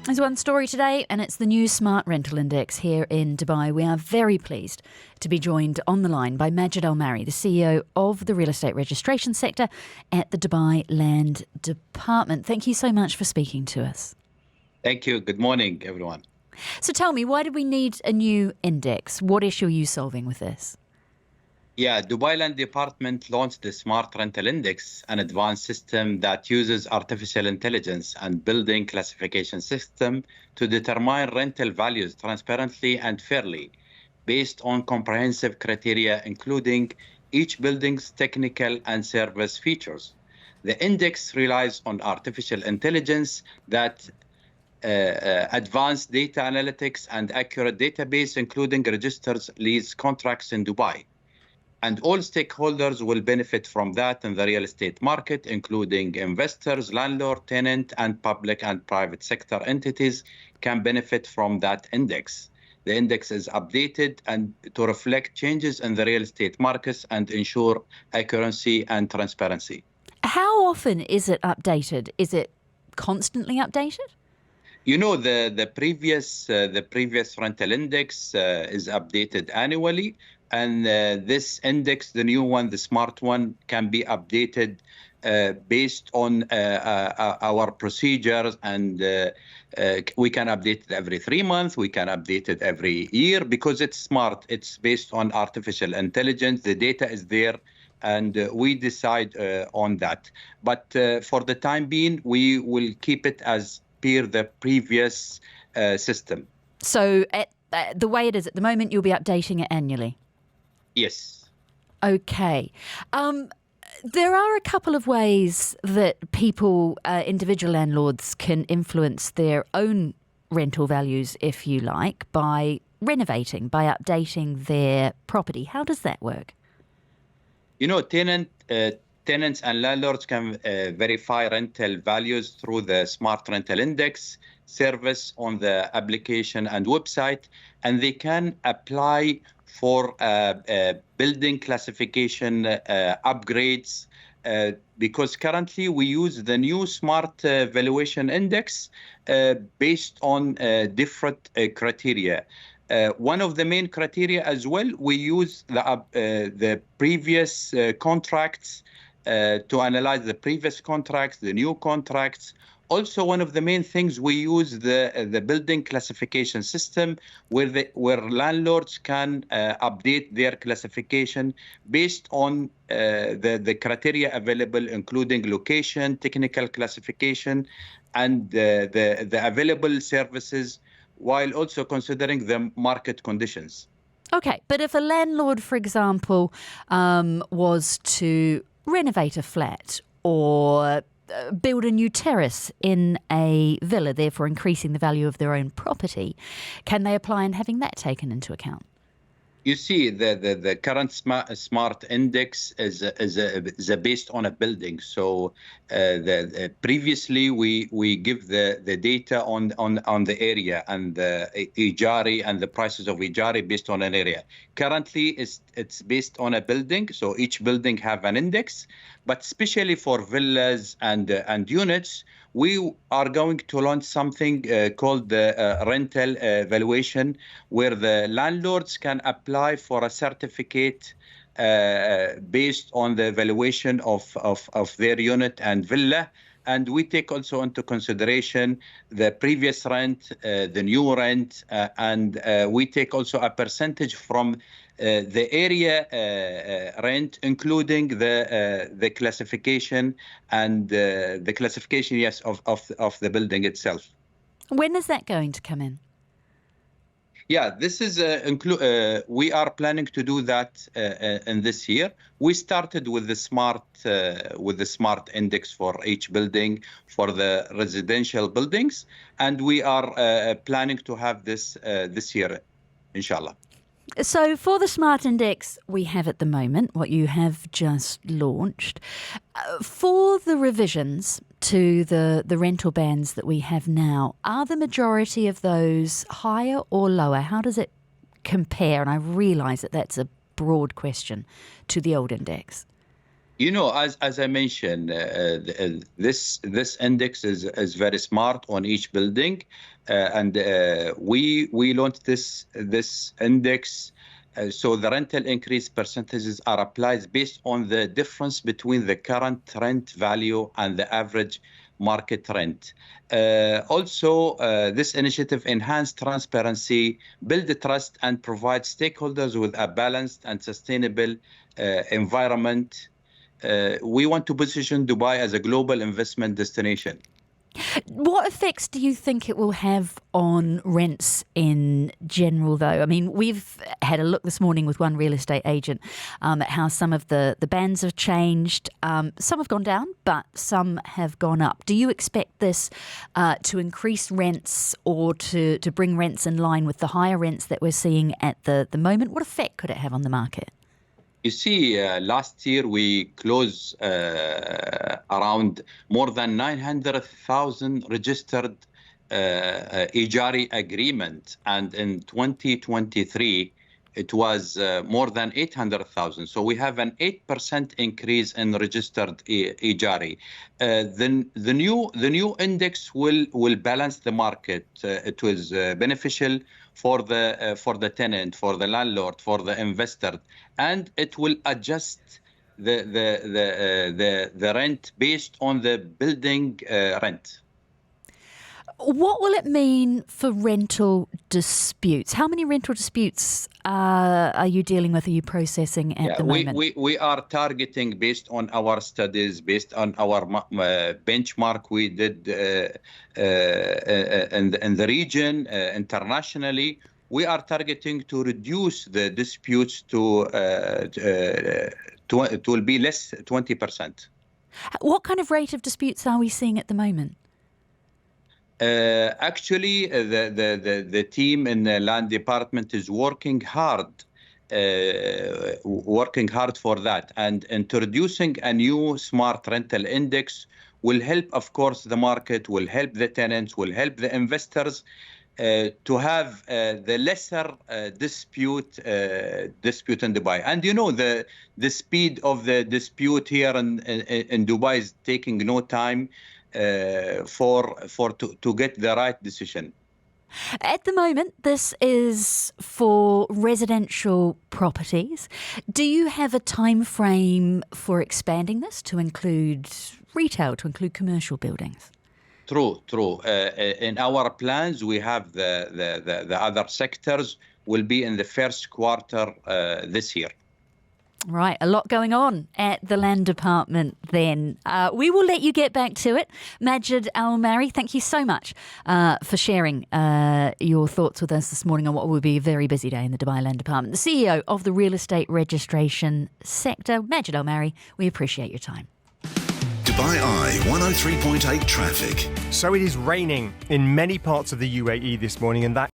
There's one story today, and it's the new Smart Rental Index here in Dubai. We are very pleased to be joined on the line by Majid Al Marri, the CEO of the real estate registration sector at the Dubai Land Department. Thank you so much for speaking to us. Thank you. Good morning, everyone. So tell me, why did we need a new index? What issue are you solving with this? Yeah, Dubai Land Department launched the Smart Rental Index, an advanced system that uses artificial intelligence and building classification system to determine rental values transparently and fairly, based on comprehensive criteria, including each building's technical and service features. The index relies on artificial intelligence that advanced data analytics and accurate database, including registers lease contracts in Dubai. And all stakeholders will benefit from that in the real estate market, including investors, landlord, tenant, and public and private sector entities can benefit from that index. The index is updated and to reflect changes in the real estate markets and ensure accuracy and transparency. How often is it updated? Is it constantly updated? You know, the previous rental index is updated annually. And this index, the new one, the smart one, can be updated based on our procedures. And we can update it every 3 months. We can update it every year because it's smart. It's based on artificial intelligence. The data is there. And we decide on that. But for the time being, we will keep it as per the previous system. So the way it is at the moment, you'll be updating it annually? Yes. Okay. There are a couple of ways that people, individual landlords, can influence their own rental values, if you like, by renovating, by updating their property. How does that work? You know, tenants and landlords can verify rental values through the Smart Rental Index service on the application and website, and they can apply for building classification upgrades because currently we use the new Smart Valuation Index based on different criteria. One of the main criteria as well, we use the previous contracts to analyze the previous contracts, the new contracts. Also, one of the main things we use the building classification system where landlords can update their classification based on the criteria available, including location, technical classification, and the available services, while also considering the market conditions. Okay, but if a landlord, for example, was to renovate a flat or build a new terrace in a villa, therefore increasing the value of their own property, can they apply and having that taken into account? You see, the current smart index is based on a building. So previously we give the data on the area and the ijari and the prices of ijari based on an area. Currently, it's based on a building. So each building have an index, but especially for villas and units, we are going to launch something called the rental valuation, where the landlords can apply for a certificate based on the valuation of their unit and villa. And we take also into consideration the previous rent, the new rent, and we take also a percentage from the area rent, including the classification and the classification, yes, of the building itself. When is that going to come in? Yeah, this is we are planning to do that in this year. We started with the smart index for each building for the residential buildings, and we are planning to have this this year, inshallah. So for the Smart Index we have at the moment, what you have just launched, for the revisions to the rental bands that we have now, are the majority of those higher or lower? How does it compare? And I realise that that's a broad question to the old index. As I mentioned, this index is very smart on each building, and we launched this index. So the rental increase percentages are applied based on the difference between the current rent value and the average market rent. This initiative enhances transparency, build trust, and provides stakeholders with a balanced and sustainable environment. We want to position Dubai as a global investment destination. What effects do you think it will have on rents in general, though? I mean, we've had a look this morning with one real estate agent at how some of the bands have changed. Some have gone down, but some have gone up. Do you expect this to increase rents or to bring rents in line with the higher rents that we're seeing at the moment? What effect could it have on the market? You see, last year we closed around more than 900,000 registered Ijari agreement, and in 2023 it was more than 800,000. So we have an 8% increase in registered Ijari. Then the new index will balance the market. It was beneficial for the tenant, for the landlord, for the investor, and it will adjust the rent based on the building rent. What will it mean for rental disputes? How many rental disputes are you dealing with? Are you processing at the moment? We are targeting based on our studies, based on our benchmark we did in the region, internationally. We are targeting to reduce the disputes to it will be less 20%. What kind of rate of disputes are we seeing at the moment? Actually, the team in the land department is working hard for that, and introducing a new smart rental index will help, of course, the market, will help the tenants, will help the investors to have the lesser dispute in Dubai. And the speed of the dispute here in Dubai is taking no time to get the right decision. At the moment, this is for residential properties. Do you have a time frame for expanding this to include retail, to include commercial buildings? True. In our plans, we have the other sectors will be in the first quarter this year. Right, a lot going on at the land department then. We will let you get back to it. Majid Al Marri, thank you so much for sharing your thoughts with us this morning on what will be a very busy day in the Dubai Land Department. The CEO of the real estate registration sector, Majid Al Marri, we appreciate your time. Dubai Eye 103.8 traffic. So it is raining in many parts of the UAE this morning, and that